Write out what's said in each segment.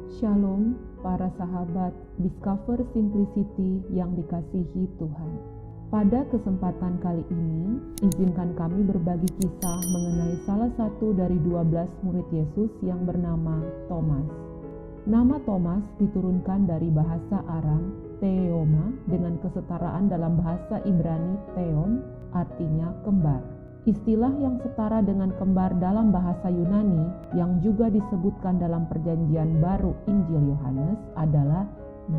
Shalom, para sahabat Discover Simplicity yang dikasihi Tuhan. Pada kesempatan kali ini, izinkan kami berbagi kisah mengenai salah satu dari 12 murid Yesus yang bernama Thomas. Nama Thomas diturunkan dari bahasa Aram, Theoma, dengan kesetaraan dalam bahasa Ibrani, Theon, artinya kembar. Istilah yang setara dengan kembar dalam bahasa Yunani yang juga disebutkan dalam Perjanjian Baru Injil Yohanes adalah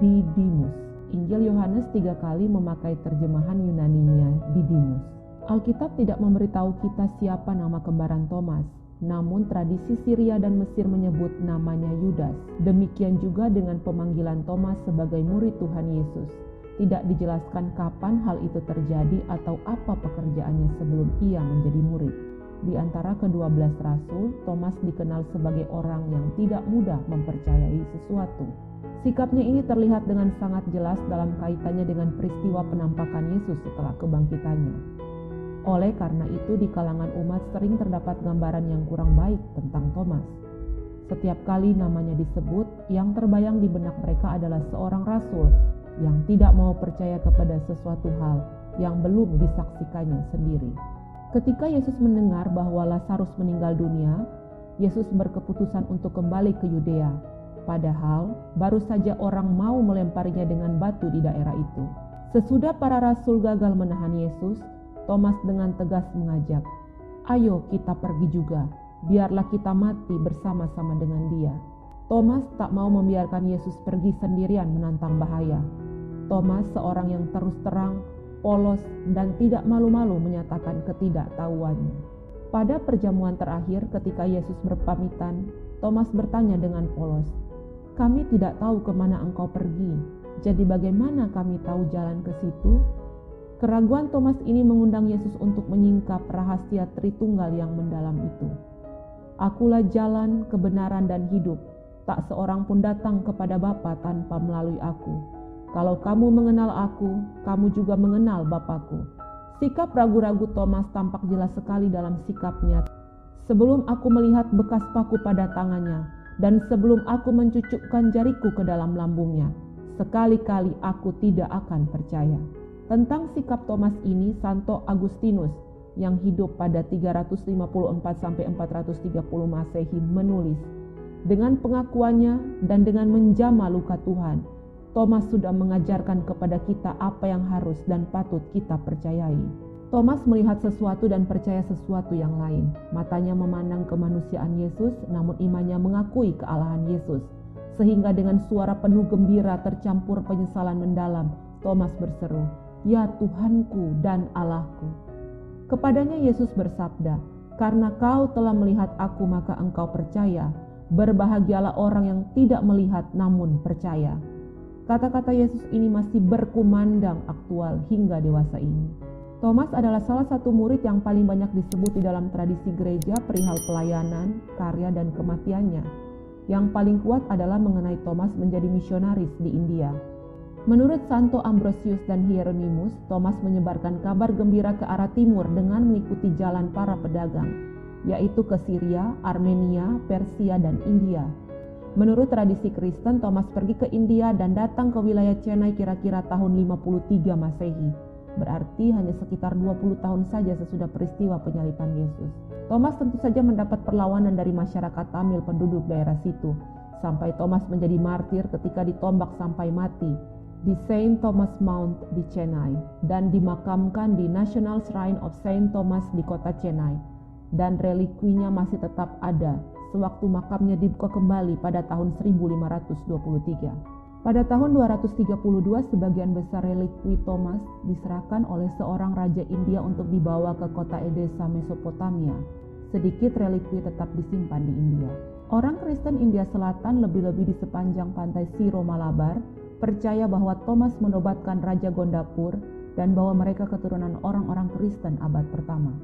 Didymus. Injil Yohanes 3 kali memakai terjemahan Yunaninya Didymus. Alkitab tidak memberitahu kita siapa nama kembaran Thomas, namun tradisi Syria dan Mesir menyebut namanya Yudas. Demikian juga dengan pemanggilan Thomas sebagai murid Tuhan Yesus. Tidak dijelaskan kapan hal itu terjadi atau apa pekerjaannya sebelum ia menjadi murid. Di antara ke-12 rasul, Thomas dikenal sebagai orang yang tidak mudah mempercayai sesuatu. Sikapnya ini terlihat dengan sangat jelas dalam kaitannya dengan peristiwa penampakan Yesus setelah kebangkitannya. Oleh karena itu, di kalangan umat sering terdapat gambaran yang kurang baik tentang Thomas. Setiap kali namanya disebut, yang terbayang di benak mereka adalah seorang rasul yang tidak mau percaya kepada sesuatu hal yang belum disaksikannya sendiri. Ketika Yesus mendengar bahwa Lazarus meninggal dunia, Yesus berkeputusan untuk kembali ke Yudea. Padahal baru saja orang mau melemparinya dengan batu di daerah itu. Sesudah para rasul gagal menahan Yesus, Thomas dengan tegas mengajak, "Ayo kita pergi juga, biarlah kita mati bersama-sama dengan dia." Thomas tak mau membiarkan Yesus pergi sendirian menantang bahaya. Thomas seorang yang terus terang, polos, dan tidak malu-malu menyatakan ketidaktahuannya. Pada perjamuan terakhir ketika Yesus berpamitan, Thomas bertanya dengan polos, "Kami tidak tahu kemana engkau pergi, jadi bagaimana kami tahu jalan ke situ?" Keraguan Thomas ini mengundang Yesus untuk menyingkap rahasia Tritunggal yang mendalam itu. "Akulah jalan, kebenaran, dan hidup. Tak seorang pun datang kepada Bapa tanpa melalui aku. Kalau kamu mengenal aku, kamu juga mengenal Bapakku." Sikap ragu-ragu Thomas tampak jelas sekali dalam sikapnya. "Sebelum aku melihat bekas paku pada tangannya, dan sebelum aku mencucukkan jariku ke dalam lambungnya, sekali-kali aku tidak akan percaya." Tentang sikap Thomas ini, Santo Agustinus yang hidup pada 354-430 Masehi menulis, "Dengan pengakuannya dan dengan menjama luka Tuhan, Thomas sudah mengajarkan kepada kita apa yang harus dan patut kita percayai." Thomas melihat sesuatu dan percaya sesuatu yang lain. Matanya memandang kemanusiaan Yesus, namun imannya mengakui kealahan Yesus. Sehingga dengan suara penuh gembira tercampur penyesalan mendalam, Thomas berseru, "Ya Tuhanku dan Allahku." Kepadanya Yesus bersabda, "Karena kau telah melihat aku maka engkau percaya. Berbahagialah orang yang tidak melihat namun percaya." Kata-kata Yesus ini masih berkumandang aktual hingga dewasa ini. Thomas adalah salah satu murid yang paling banyak disebut di dalam tradisi gereja perihal pelayanan, karya, dan kematiannya. Yang paling kuat adalah mengenai Thomas menjadi misionaris di India. Menurut Santo Ambrosius dan Hieronymus, Thomas menyebarkan kabar gembira ke arah timur dengan mengikuti jalan para pedagang, yaitu ke Syria, Armenia, Persia, dan India. Menurut tradisi Kristen, Thomas pergi ke India dan datang ke wilayah Chennai kira-kira tahun 53 Masehi. Berarti hanya sekitar 20 tahun saja sesudah peristiwa penyaliban Yesus. Thomas tentu saja mendapat perlawanan dari masyarakat Tamil penduduk daerah situ, sampai Thomas menjadi martir ketika ditombak sampai mati di Saint Thomas Mount di Chennai dan dimakamkan di National Shrine of Saint Thomas di kota Chennai, dan relikwinya masih tetap ada sewaktu makamnya dibuka kembali pada tahun 1523. Pada tahun 232, sebagian besar relikwi Thomas diserahkan oleh seorang raja India untuk dibawa ke kota Edessa, Mesopotamia. Sedikit relikwi tetap disimpan di India. Orang Kristen India Selatan, lebih-lebih di sepanjang pantai Siro Malabar, percaya bahwa Thomas menobatkan Raja Gondapur dan bahwa mereka keturunan orang-orang Kristen abad pertama.